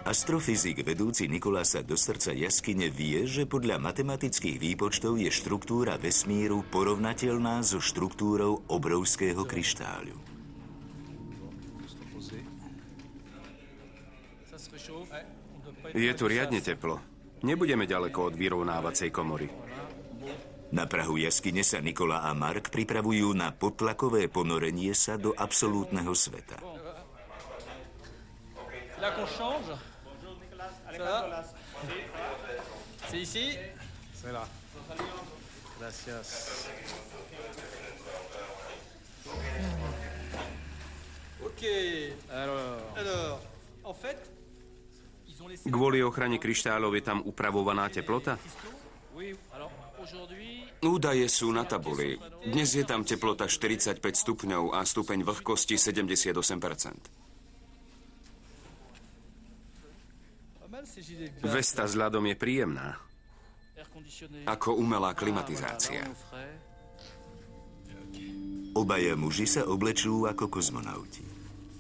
Astrofyzik vedúci Nikolasa do srdca jaskyne vie, že podľa matematických výpočtov je štruktúra vesmíru porovnateľná so štruktúrou obrovského kryštáľu. Je tu riadne teplo. Nebudeme ďaleko od vyrovnávacej komory. Na prahu jaskyne sa Nikola a Mark pripravujú na podtlakové ponorenie sa do absolútneho sveta. C'est ici. C'est là. Gracias. Ok. Alors, en fait, ils ont laissé... Kvôli ochrane kryštálov je tam upravovaná teplota? Oui, alors aujourd'hui... Údaje sú na tabuli. Dnes je tam teplota 45 stupňov a stupeň vlhkosti 78%. Vesta s ľadom je príjemná. Ako umelá klimatizácia. Obaja muži sa oblečú ako kozmonauti.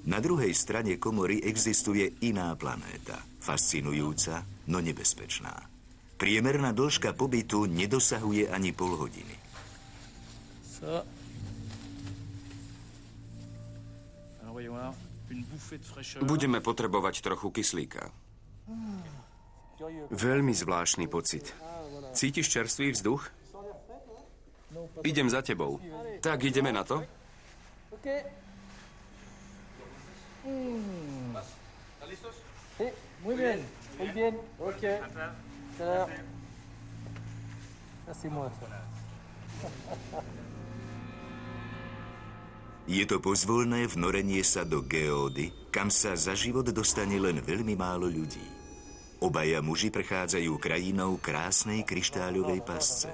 Na druhej strane komory existuje iná planéta. Fascinujúca, no nebezpečná. Priemerná dĺžka pobytu nedosahuje ani pol hodiny. Budeme potrebovať trochu kyslíka. Veľmi zvláštny pocit. Cítiš čerstvý vzduch? Idem za tebou. Tak ideme na to? Muy bien, muy bien. Ok. C'est moi ça. Je to pozvolné vnorenie sa do geódy, kam sa za život dostane len veľmi málo ľudí. Obaja muži prechádzajú krajinou krásnej kryštáľovej pasce.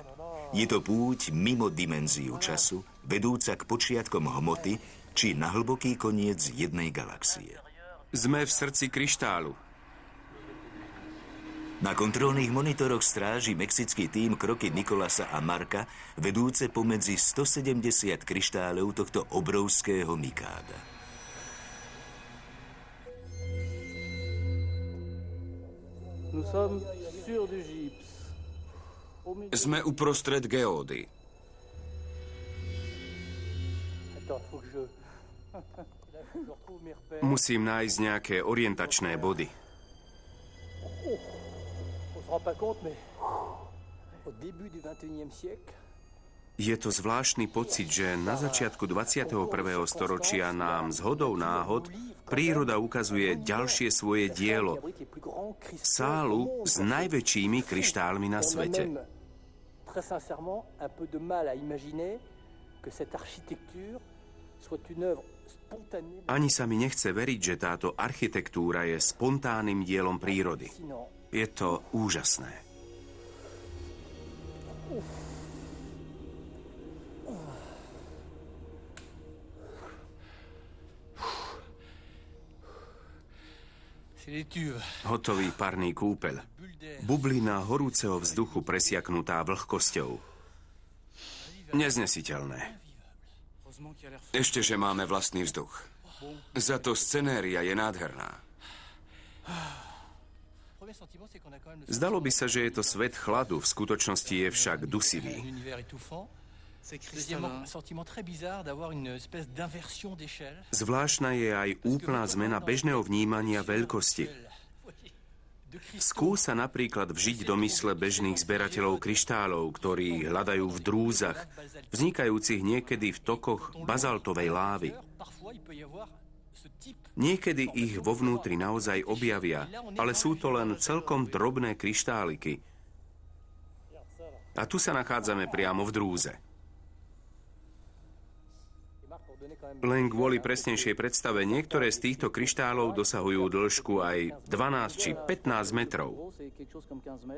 Je to púť mimo dimenziu času, vedúca k počiatkom hmoty, či na hlboký koniec jednej galaxie. Sme v srdci kryštálu. Na kontrolných monitoroch stráži mexický tím kroky Nikolasa a Marka, vedúce pomedzi 170 kryštálov tohto obrovského mikáda. Sme uprostred geódy. Musím nájsť nejaké orientačné body. Je to zvláštny pocit, že na začiatku 21. storočia nám zhodou náhod príroda ukazuje ďalšie svoje dielo. Sálu s najväčšími kryštálmi na svete. Ani sa mi nechce veriť, že táto architektúra je spontánnym dielom prírody. Je to úžasné. Hotový parný kúpeľ. Bublina horúceho vzduchu presiaknutá vlhkosťou. Neznesiteľné. Ešte, že máme vlastný vzduch. Za to scenéria je nádherná. Zdalo by sa, že je to svet chladu, v skutočnosti je však dusivý. Zvláštna je aj úplná zmena bežného vnímania veľkosti. Skúsa napríklad vžiť do mysle bežných zberateľov kryštálov, ktorí hľadajú v drúzach, vznikajúcich niekedy v tokoch bazaltovej lávy. Niekedy ich vo vnútri naozaj objavia, ale sú to len celkom drobné kryštáliky. A tu sa nachádzame priamo v drúze. Len kvôli presnejšej predstave, niektoré z týchto kryštálov dosahujú dĺžku aj 12 či 15 metrov.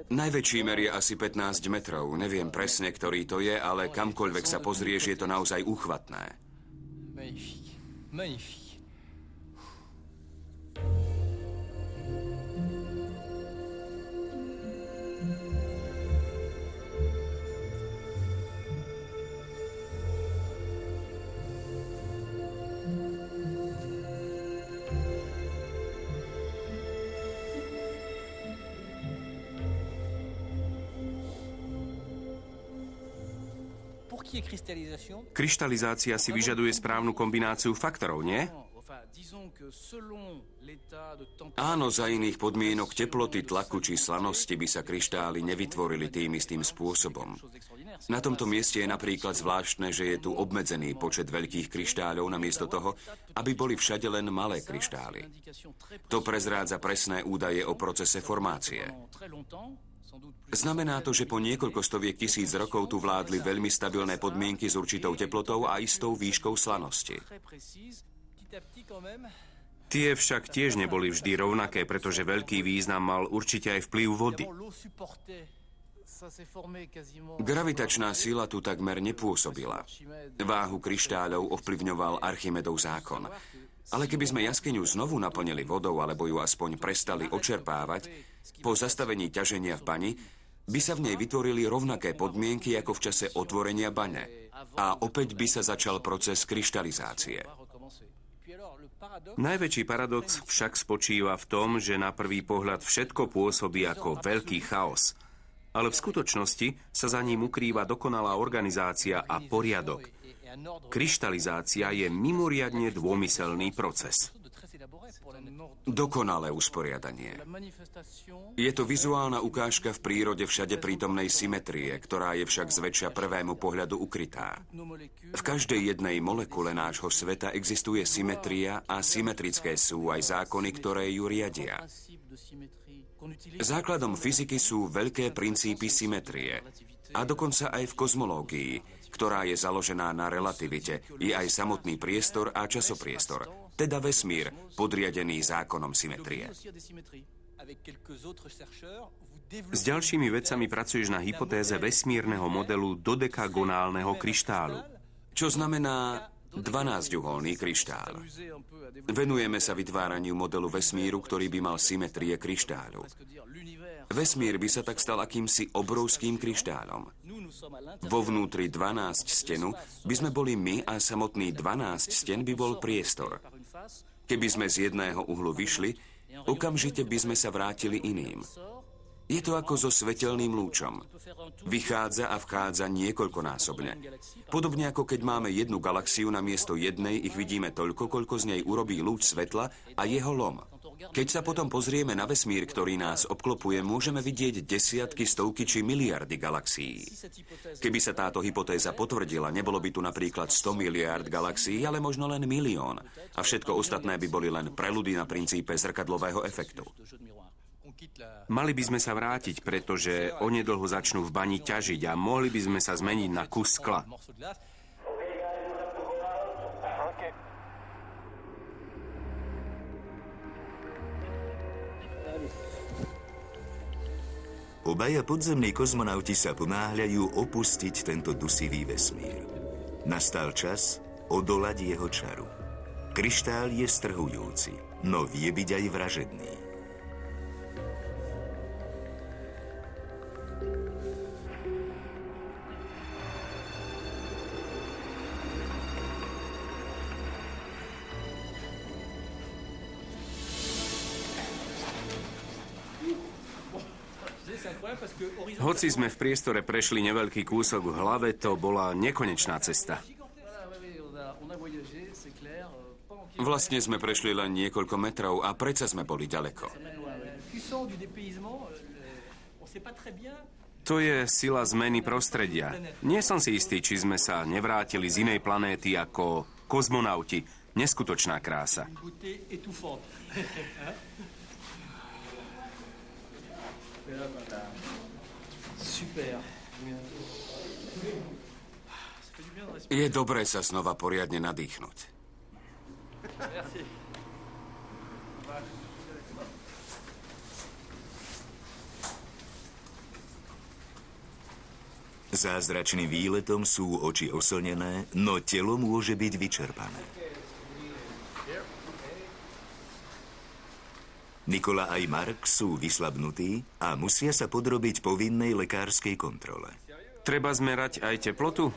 Najväčší merie asi 15 metrov. Neviem presne, ktorý to je, ale kamkoľvek sa pozrieš, je to naozaj úchvatné. Magnifique. Magnifique. qui est cristallisation, Kryštalizácia si vyžaduje správnu kombináciu faktorov, nie? enfin, disons que selon l'état de température, Áno, za iných podmienok teploty, tlaku či slanosti by sa kryštály nevytvorili tým istým spôsobom. Na tomto mieste je napríklad zvláštne, že je tu obmedzený počet veľkých kryštáľov namiesto toho, aby boli všade len malé kryštály. To prezrádza presné údaje o procese formácie. Znamená to, že po niekoľko stoviek tisíc rokov tu vládli veľmi stabilné podmienky s určitou teplotou a istou výškou slanosti. Tie však tiež neboli vždy rovnaké, pretože veľký význam mal určite aj vplyv vody. Gravitačná sila tu takmer nepôsobila. Váhu kryštáľov ovplyvňoval Archimedov zákon. Ale keby sme jaskyňu znovu naplnili vodou alebo ju aspoň prestali očerpávať, po zastavení ťaženia v bani by sa v nej vytvorili rovnaké podmienky ako v čase otvorenia bane. A opäť by sa začal proces kryštalizácie. Najväčší paradox však spočíva v tom, že na prvý pohľad všetko pôsobí ako veľký chaos. Ale v skutočnosti sa za ním ukrýva dokonalá organizácia a poriadok. Kryštalizácia je mimoriadne dômyselný proces. Dokonalé usporiadanie. Je to vizuálna ukážka v prírode všade prítomnej symetrie, ktorá je však zväčša prvému pohľadu ukrytá. V každej jednej molekule nášho sveta existuje symetria a symetrické sú aj zákony, ktoré ju riadia. Základom fyziky sú veľké princípy symetrie. A dokonca aj v kozmológii, ktorá je založená na relativite, je aj samotný priestor a časopriestor, teda vesmír, podriadený zákonom symetrie. S ďalšími vedcami pracuješ na hypotéze vesmírneho modelu dodekagonálneho kryštálu. Čo znamená 12-uholný kryštál. Venujeme sa vytváraniu modelu vesmíru, ktorý by mal symetrie kryštáľu. Vesmír by sa tak stal akýmsi obrovským kryštálom. Vo vnútri 12 stenu by sme boli my a samotný 12 sten by bol priestor. Keby sme z jedného uhlu vyšli, okamžite by sme sa vrátili iným. Je to ako so svetelným lúčom. Vychádza a vchádza niekoľkonásobne. Podobne ako keď máme jednu galaxiu, namiesto jednej ich vidíme toľko, koľko z nej urobí lúč svetla a jeho lom. Keď sa potom pozrieme na vesmír, ktorý nás obklopuje, môžeme vidieť desiatky, stovky či miliardy galaxií. Keby sa táto hypotéza potvrdila, nebolo by tu napríklad 100 miliárd galaxií, ale možno len milión. A všetko ostatné by boli len preludy na princípe zrkadlového efektu. Mali by sme sa vrátiť, pretože onedlho začnú v bani ťažiť a mohli by sme sa zmeniť na kus skla. Obaja podzemní kozmonauti sa ponáhľajú opustiť tento dusivý vesmír. Nastal čas odolať jeho čaru. Kryštál je strhujúci, no vie byť aj vražedný. Hoci sme v priestore prešli neveľký kúsok, v hlave to bola nekonečná cesta. Vlastne sme prešli len niekoľko metrov a predsa sme boli ďaleko. To je sila zmeny prostredia. Nie som si istý, či sme sa nevrátili z inej planéty ako kozmonauti. Neskutočná krása. Je dobré sa znova poriadne nadýchnuť. Zázračným výletom sú oči oslnené, no telo môže byť vyčerpané. Nikola aj Mark sú vyslabnutí a musia sa podrobiť povinnej lekárskej kontrole. Treba zmerať aj teplotu?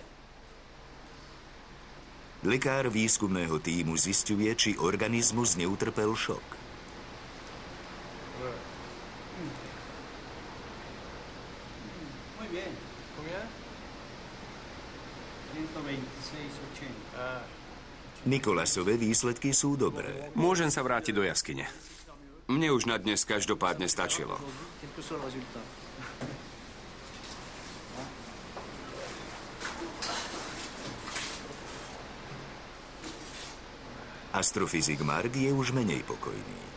Lekár výskumného tímu zisťuje, či organizmus neutrpel šok. Nikolasove výsledky sú dobré. Môžem sa vrátiť do jaskyne. Mne už na dnes každopádne stačilo. Astrofyzik Mark je už menej pokojný.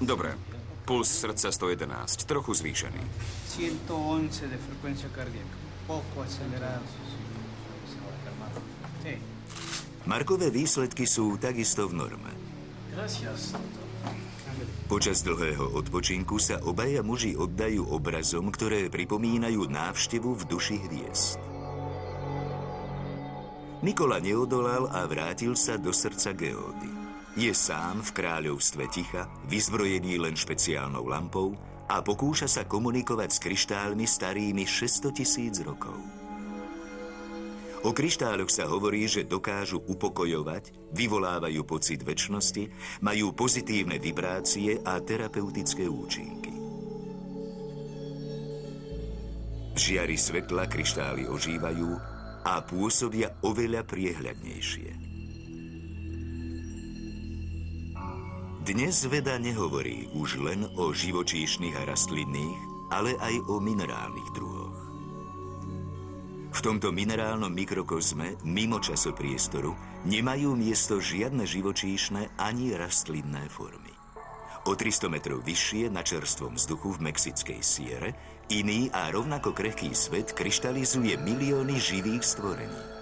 Dobre, puls srdca 111, trochu zvýšený. 111 de frecuencia cardíaca. Poco acelerado. Sí. Markové výsledky sú takisto v norme. Počas dlhého odpočinku sa obaja muži oddajú obrazom, ktoré pripomínajú návštevu v duši hviezd. Nikola neodolal a vrátil sa do srdca Geódy. Je sám v kráľovstve ticha, vyzbrojený len špeciálnou lampou a pokúša sa komunikovať s kryštálmi starými 600 000 rokov. O kryštáloch sa hovorí, že dokážu upokojovať, vyvolávajú pocit večnosti, majú pozitívne vibrácie a terapeutické účinky. V žiari svetla kryštály ožívajú a pôsobia oveľa priehľadnejšie. Dnes veda nehovorí už len o živočíšnych a rastlinných, ale aj o minerálnych druhoch. V tomto minerálnom mikrokozme, mimo časopriestoru, nemajú miesto žiadne živočíšne ani rastlinné formy. O 300 metrov vyššie, na čerstvom vzduchu v mexickej Siere, iný a rovnako krehký svet kryštalizuje milióny živých stvorení.